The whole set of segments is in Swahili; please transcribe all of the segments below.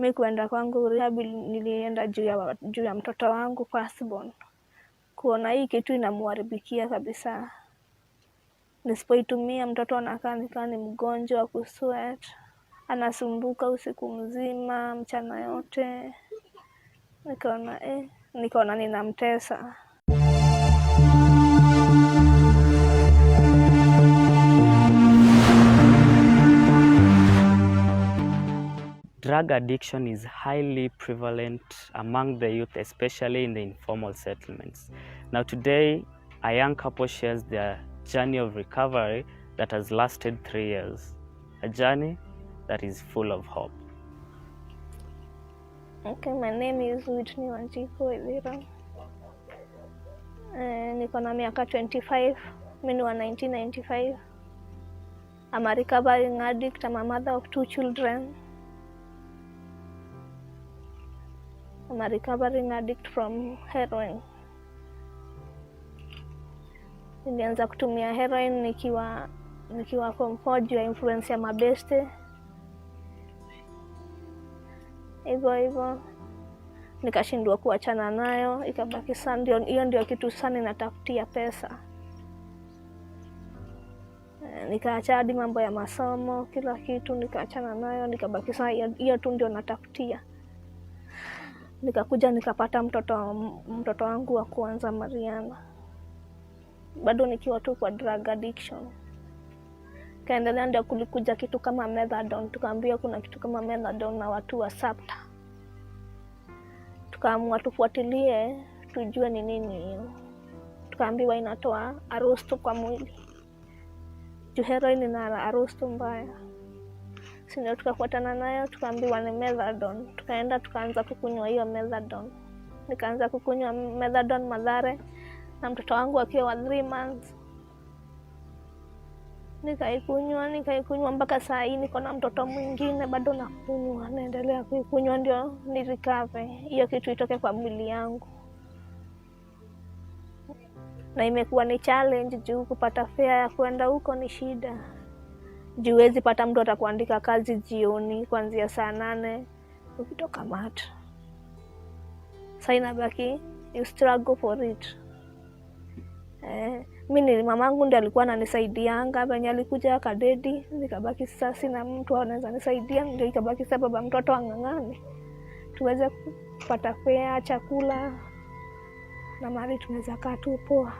Mimi kuenda kwangu rehab nilienda juu ya mtoto wangu firstborn. Kuona hii kitu inamuharibikia kabisa. Nisipoitumia mtoto anakaa ni mgonjwa kusweat. Anasumbuka usiku mzima, mchana yote. Nikaona ninamtesa. Drug addiction is highly prevalent among the youth, especially in the informal settlements. Now today, a young couple shares their journey of recovery that has lasted 3 years. A journey that is full of hope. Okay, my name is Whitney Wanjiku. Niko na miaka 25, mimi ni wa 1995. I'm a recovering addict. I'm a mother of 2 children. I'm a recovering addict from heroine. Nilianza kutumia heroine nikiwa form 4 juu ya influence ya mabeste. Hivyo nikashindwa kuachana nayo, ikabaki sana hiyo ndio kitu sana inatafutia pesa. Nikaacha hadi mambo ya masomo, kila kitu nikaachana nayo, nikabaki sana hiyo tu ndio natafutia. Nikakuja nikapata mtoto wangu wa kwanza Mariana. Bado nikiwa tu kwa drug addiction. Kaendelea ndio kulikuja kitu kama methadone, tukaambiwa kuna kitu kama methadone na watu wa SAPTA. Tukaamua tufuatilie tujue ni nini hiyo. Tukaambiwa inatoa arosto kwa mwili. Juu heroin ina arosto mbaya. Sisi tukafuatana nayo, tukaambiwa ni methadone. Tukaenda tukaanza kukunywa hiyo methadone. Nikaanza kukunywa methadone Mathare na mtoto wangu akiwa wa 3 months. Nikaikunywa mpaka saa hii niko na mtoto mwingine bado nakunywa, naendelea kuikunywa ndio ni recover hiyo kitu itoke kwa mwili yangu. Na imekuwa ni challenge juu kupata fare ya kwenda huko ni shida. Juu huwezi pata mtu atakuandika kazi jioni kuanzia saa 8 ukitoka mat. Sasa inabaki you struggle for it. Mimi mamangu ndiye alikuwa ananisaidianga, venye alikuja akadedi, nikabaki sasa sina mtu anaweza nisaidia, ndio ikabaki sababu mtoto ang'ang'ane. Tuweze kupata fare, chakula na mali tunaweza kaa tu poa.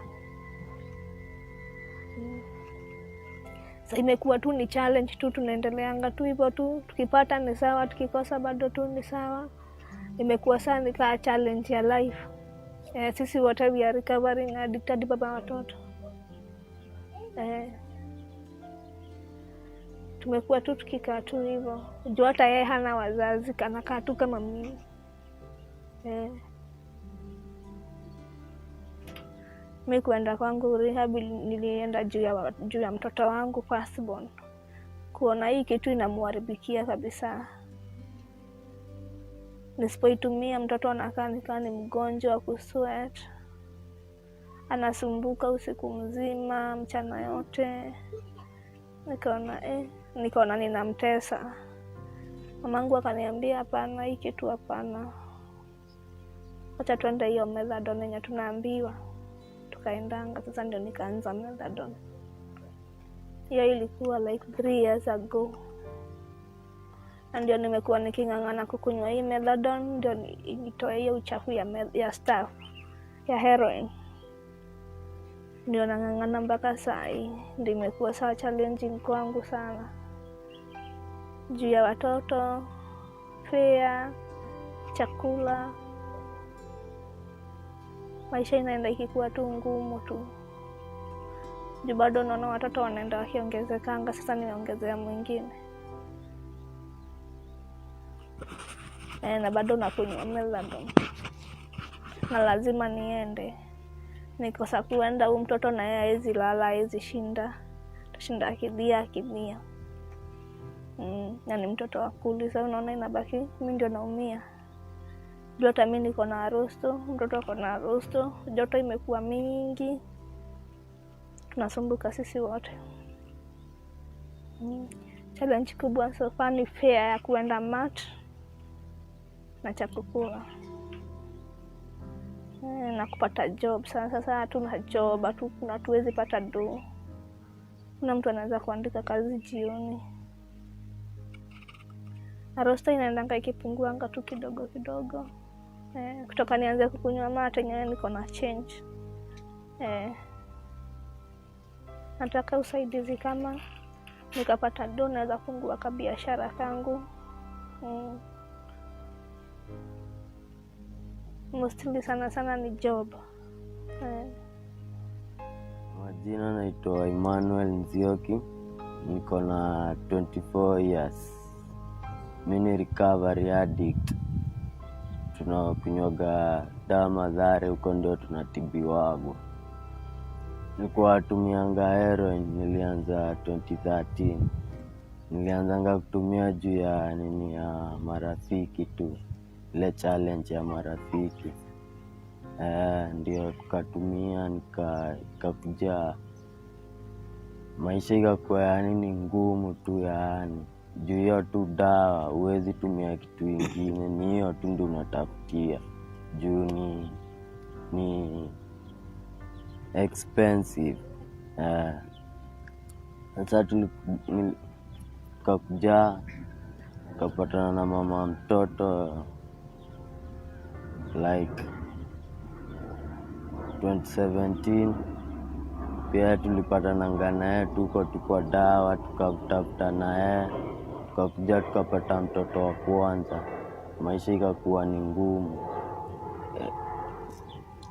Sasa imekuwa tu ni challenge tu, tunaendeleanga tu hivyo tu, tukipata ni sawa, tukikosa bado tu ni sawa. Imekuwa sana ni challenge ya life. Sisi wote we are recovering addicted baba watoto. Tumekuwa tu tukikaa tu hivyo. Juu hata yeye hana wazazi, kanakaa tu kama mimi. Mimi kuenda kwangu rehab nilienda juu ya mtoto wangu firstborn. Kuona hii kitu inamuharibikia kabisa. Nisipoitumia mtoto anakaa ni mgonjwa kusweat. Anasumbuka usiku mzima, mchana yote. Nikaona ninamtesa. Mamangu akaniambia hapana, hii kitu hapana. Acha tuende hiyo methadone yenye tunaambiwa. Tukaendanga, sasa ndio nikaanza methadone. Hiyo ilikuwa like 3 years ago. Ndio nimekuwa niking'ang'ana kukunywa hii methadone ndio nitoe hiyo uchafu ya staff ya heroin. Ndio nang'ang'ana mpaka saa hii. Ndio imekuwa sawa challenging kwangu sana. Juu ya watoto, fare, chakula. Maisha inaenda ikikuwa tu ngumu tu. Juu bado naona watoto wanaenda wakiongezekanga, sasa nimeongezea mwingine. Na bado nakunywa methadone. Na lazima niende. Nikosa kuenda huyu mtoto na yeye hawezi lala, hawezi shinda. Tashinda akilia. Na ni mtoto wa kuli, sasa unaona inabaki mimi ndio naumia. Joto mimi niko na arosto, mtoto ako na arosto, joto imekuwa mingi. Tunasumbuka sisi wote. Challenge kubwa so far ni fare ya kuenda mat. na cha kukula na kupata job. Sasa hatuna job, hatuwezi pata do. Kuna mtu anaweza kuandika kazi jioni, na roster inaendanga ikipunguanga tu kidogo kidogo. Kutoka nianze kukunywa mate nyewe niko na change. Nataka usaidizi kama nikapata do naweza fungua kabiashara kangu. Mostly sana ni job. Majina naitwa Emmanuel Nzioki, niko na 24 years. Mimi ni recovery addict. Tunakunywaga dawa Mathare, huko ndio tunatibiwago. Nilikuwa tumianga heroine, nilianza 2013. Nilianzanga kutumia juu ya ya marafiki tu, ile challenge ya marafiki. Ndio tukatumia, nikakuja maisha ikakuwa ni ngumu tu juu hiyo tu dawa, huwezi tumia kitu ingine, ni hiyo tu ndio unatafutia juu ni expensive. Sasa tukakuja tukapatana na mama mtoto like 2017. Pia tulipatana naye tuko dawa, tukatafuta naye, tukakuja tukapata mtoto wa kwanza. Maisha ikakuwa ni ngumu.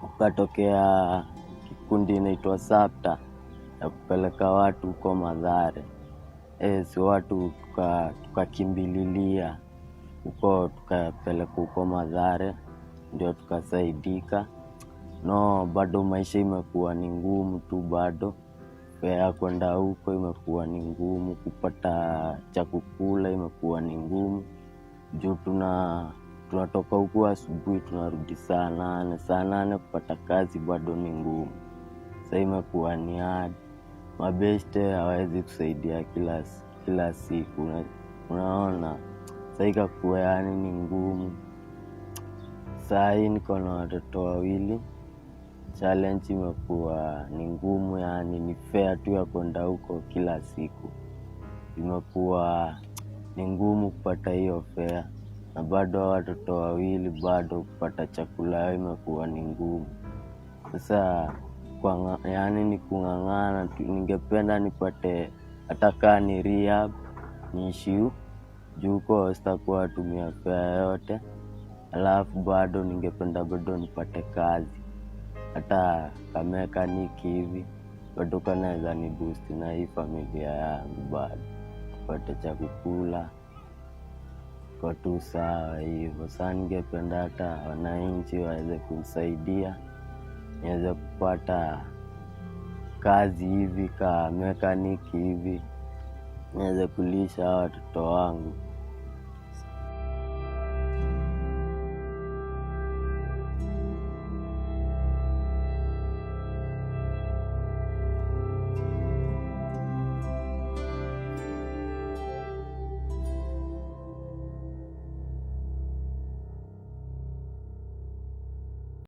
Ukatokea kikundi inaitwa Sapta ya kupeleka watu huko Mathare. Si watu tukakimbililia huko, tukapeleka huko Mathare, ndio tukasaidika. Bado maisha imekuwa ni ngumu tu bado. Pia kwenda huko imekuwa ni ngumu, kupata cha kukula imekuwa ni ngumu. Juu tunatoka huko asubuhi tunarudi saa 8 kupata kazi bado ni ngumu. Sasa imekuwa ni hard. Mabeste hawezi kusaidia kila siku. Unaona? Sasa ikakuwa ni ngumu. Sasa niko na watoto wawili. Challenge imekuwa ni ngumu, ni fair tu ya kwenda huko kila siku. Imekuwa ni ngumu kupata hiyo fair. Na bado watoto wawili, bado kupata chakula imekuwa ni ngumu. Sasa ni kung'ang'ana. Ningependa nipate hata ni rehab, niishi juu huko sitakuwa tumia fare yote. Alafu bado ningependa bado nipate kazi, hata kama mekaniki hivi, bado kanaweza ni boost na hii familia yangu, bado kupata cha kukula kwa tu sawa hivyo. Sasa ningependa hata wananchi waweze kunisaidia niweze kupata kazi hivi kama mekaniki hivi, niweze kulisha watoto wangu.